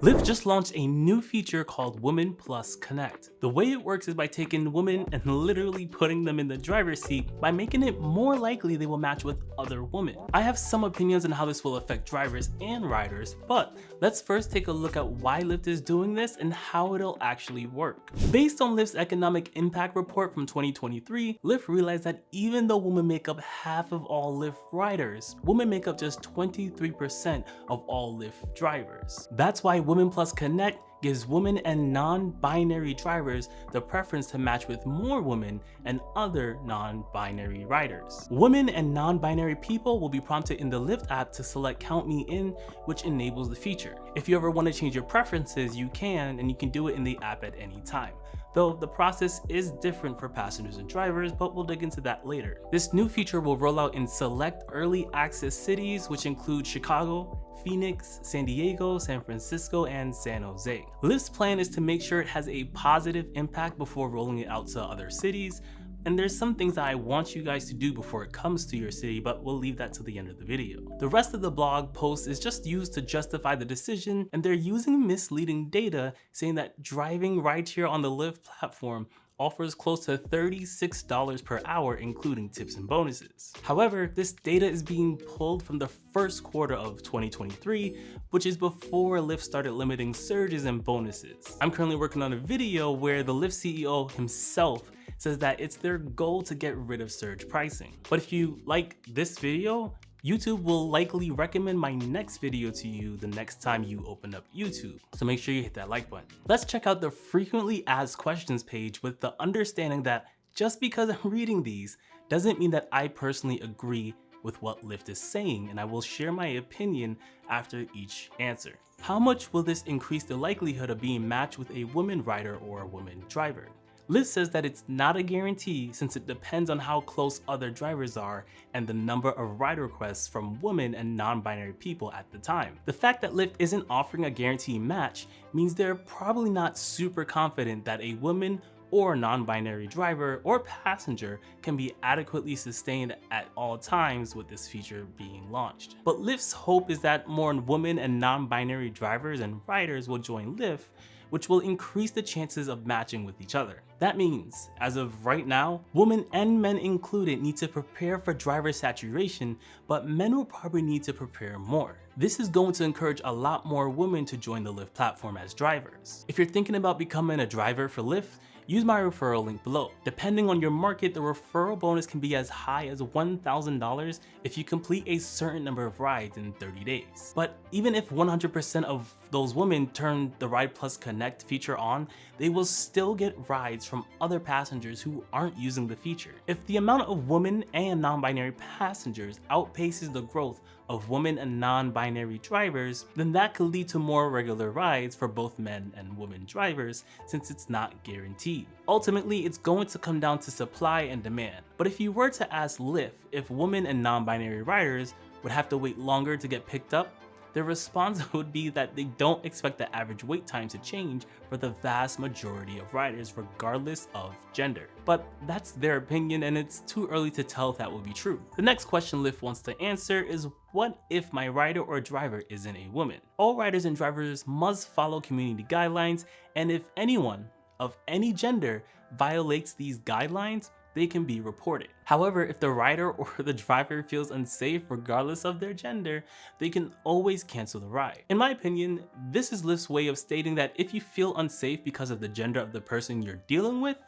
Lyft just launched a new feature called Women Plus Connect. The way it works is by taking women and literally putting them in the driver's seat by making it more likely they will match with other women. I have some opinions on how this will affect drivers and riders, but let's first take a look at why Lyft is doing this and how it'll actually work. Based on Lyft's economic impact report from 2023, Lyft realized that even though women make up half of all Lyft riders, women make up just 23% of all Lyft drivers. That's why Women Plus Connect gives women and non-binary drivers the preference to match with more women and other non-binary riders. Women and non-binary people will be prompted in the Lyft app to select Count Me In, which enables the feature. If you ever want to change your preferences, you can, and you can do it in the app at any time. Though the process is different for passengers and drivers, but we'll dig into that later. This new feature will roll out in select early access cities, which include Chicago, Phoenix, San Diego, San Francisco, and San Jose. Lyft's plan is to make sure it has a positive impact before rolling it out to other cities. And there's some things that I want you guys to do before it comes to your city, but we'll leave that to the end of the video. The rest of the blog post is just used to justify the decision, and they're using misleading data saying that driving rideshare on the Lyft platform offers close to $36 per hour, including tips and bonuses. However, this data is being pulled from the first quarter of 2023, which is before Lyft started limiting surges and bonuses. I'm currently working on a video where the Lyft CEO himself says that it's their goal to get rid of surge pricing. But if you like this video, YouTube will likely recommend my next video to you the next time you open up YouTube. So make sure you hit that like button. Let's check out the frequently asked questions page with the understanding that just because I'm reading these doesn't mean that I personally agree with what Lyft is saying, and I will share my opinion after each answer. How much will this increase the likelihood of being matched with a woman rider or a woman driver? Lyft says that it's not a guarantee since it depends on how close other drivers are and the number of ride requests from women and non-binary people at the time. The fact that Lyft isn't offering a guaranteed match means they're probably not super confident that a woman or non-binary driver or passenger can be adequately sustained at all times with this feature being launched. But Lyft's hope is that more women and non-binary drivers and riders will join Lyft, which will increase the chances of matching with each other. That means, as of right now, women and men included need to prepare for driver saturation, but men will probably need to prepare more. This is going to encourage a lot more women to join the Lyft platform as drivers. If you're thinking about becoming a driver for Lyft, use my referral link below. Depending on your market, the referral bonus can be as high as $1,000 if you complete a certain number of rides in 30 days. But even if 100% of those women turn the Ride Plus Connect feature on, they will still get rides from other passengers who aren't using the feature. If the amount of women and non-binary passengers outpaces the growth of women and non-binary drivers, then that could lead to more regular rides for both men and women drivers since it's not guaranteed. Ultimately, it's going to come down to supply and demand. But if you were to ask Lyft if women and non-binary riders would have to wait longer to get picked up, their response would be that they don't expect the average wait time to change for the vast majority of riders regardless of gender. But that's their opinion, and it's too early to tell if that will be true. The next question Lyft wants to answer is, what if my rider or driver isn't a woman? All riders and drivers must follow community guidelines, and if anyone of any gender violates these guidelines, they can be reported. However, if the rider or the driver feels unsafe regardless of their gender, they can always cancel the ride. In my opinion, this is Lyft's way of stating that if you feel unsafe because of the gender of the person you're dealing with,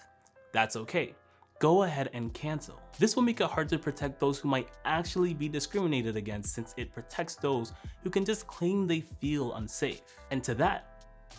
that's okay. Go ahead and cancel. This will make it hard to protect those who might actually be discriminated against, since it protects those who can just claim they feel unsafe. And to that,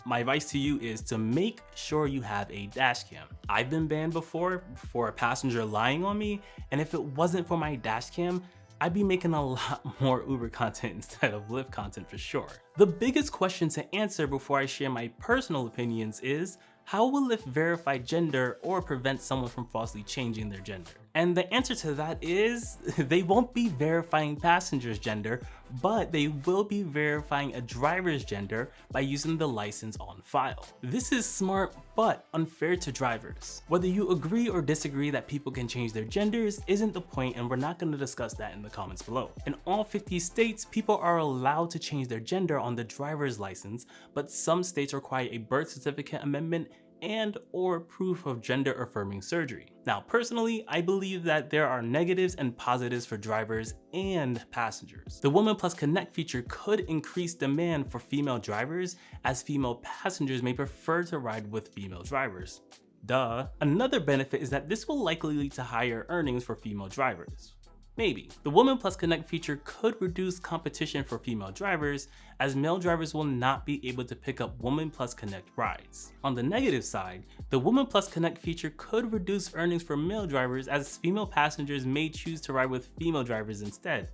my advice to you is to make sure you have a dash cam. I've been banned before for a passenger lying on me, and if it wasn't for my dash cam, I'd be making a lot more Uber content instead of Lyft content for sure. The biggest question to answer before I share my personal opinions is, how will Lyft verify gender or prevent someone from falsely changing their gender? And the answer to that is they won't be verifying passengers' gender, but they will be verifying a driver's gender by using the license on file. This is smart but unfair to drivers. Whether you agree or disagree that people can change their genders isn't the point, and we're not going to discuss that in the comments below. In all 50 states, people are allowed to change their gender on the driver's license, but some states require a birth certificate amendment and or proof of gender affirming surgery. Now, personally, I believe that there are negatives and positives for drivers and passengers. The Women Plus Connect feature could increase demand for female drivers, as female passengers may prefer to ride with female drivers. Duh. Another benefit is that this will likely lead to higher earnings for female drivers. Maybe. The Women Plus Connect feature could reduce competition for female drivers, as male drivers will not be able to pick up Women Plus Connect rides. On the negative side, the Women Plus Connect feature could reduce earnings for male drivers, as female passengers may choose to ride with female drivers instead.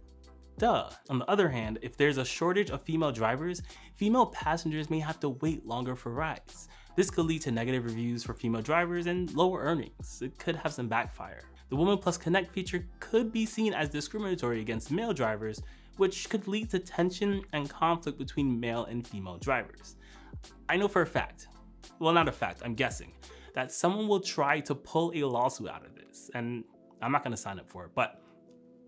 Duh. On the other hand, if there's a shortage of female drivers, female passengers may have to wait longer for rides. This could lead to negative reviews for female drivers and lower earnings. It could have some backfire. The Women Plus Connect feature could be seen as discriminatory against male drivers, which could lead to tension and conflict between male and female drivers. I know for a fact, well, not a fact, I'm guessing, that someone will try to pull a lawsuit out of this, and I'm not gonna sign up for it, but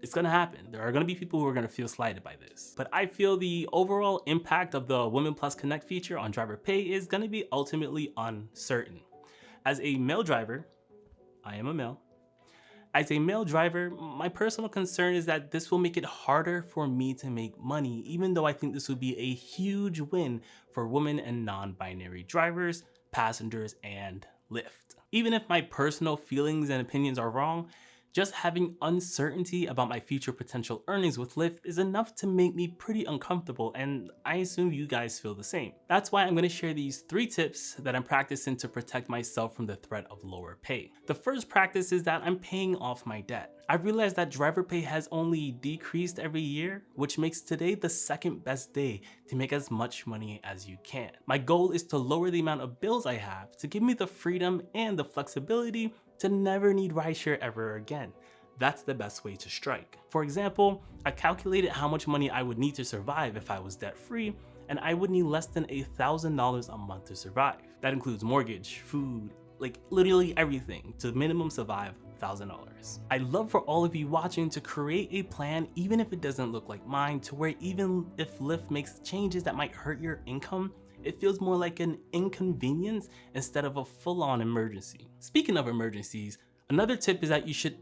it's gonna happen. There are gonna be people who are gonna feel slighted by this. But I feel the overall impact of the Women Plus Connect feature on driver pay is gonna be ultimately uncertain. As a male driver, I am a male, as a male driver, my personal concern is that this will make it harder for me to make money, even though I think this would be a huge win for women and non-binary drivers, passengers, and Lyft. Even if my personal feelings and opinions are wrong, just having uncertainty about my future potential earnings with Lyft is enough to make me pretty uncomfortable, and I assume you guys feel the same. That's why I'm going to share these 3 tips that I'm practicing to protect myself from the threat of lower pay. The first practice is that I'm paying off my debt. I've realized that driver pay has only decreased every year, which makes today the second best day to make as much money as you can. My goal is to lower the amount of bills I have to give me the freedom and the flexibility to never need rideshare ever again. That's the best way to strike. For example, I calculated how much money I would need to survive if I was debt-free, and I would need less than $1,000 a month to survive. That includes mortgage, food, like literally everything to minimum survive $1,000. I'd love for all of you watching to create a plan, even if it doesn't look like mine, to where even if Lyft makes changes that might hurt your income, it feels more like an inconvenience instead of a full-on emergency. Speaking of emergencies, another tip is that you should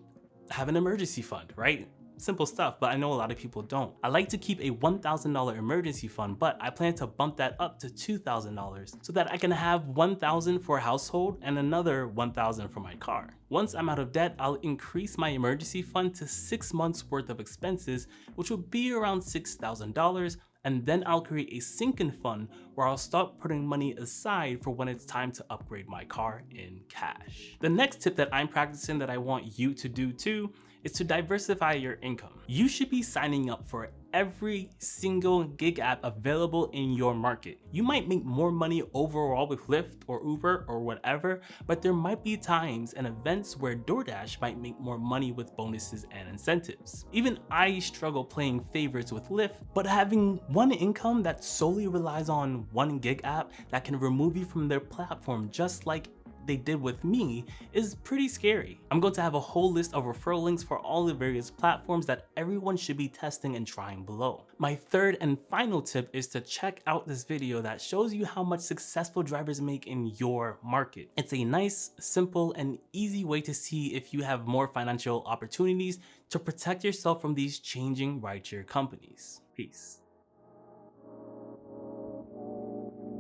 have an emergency fund, right? Simple stuff, but I know a lot of people don't. I like to keep a $1,000 emergency fund, but I plan to bump that up to $2,000 so that I can have $1,000 for a household and another $1,000 for my car. Once I'm out of debt, I'll increase my emergency fund to 6 months worth of expenses, which will be around $6,000, and then I'll create a sinking fund where I'll start putting money aside for when it's time to upgrade my car in cash. The next tip that I'm practicing that I want you to do too is to diversify your income. You should be signing up for every single gig app available in your market. You might make more money overall with Lyft or Uber or whatever, but there might be times and events where DoorDash might make more money with bonuses and incentives. Even I struggle playing favorites with Lyft, but having one income that solely relies on one gig app that can remove you from their platform just like they did with me is pretty scary. I'm going to have a whole list of referral links for all the various platforms that everyone should be testing and trying below. My third and final tip is to check out this video that shows you how much successful drivers make in your market. It's a nice, simple, and easy way to see if you have more financial opportunities to protect yourself from these changing rideshare companies. Peace.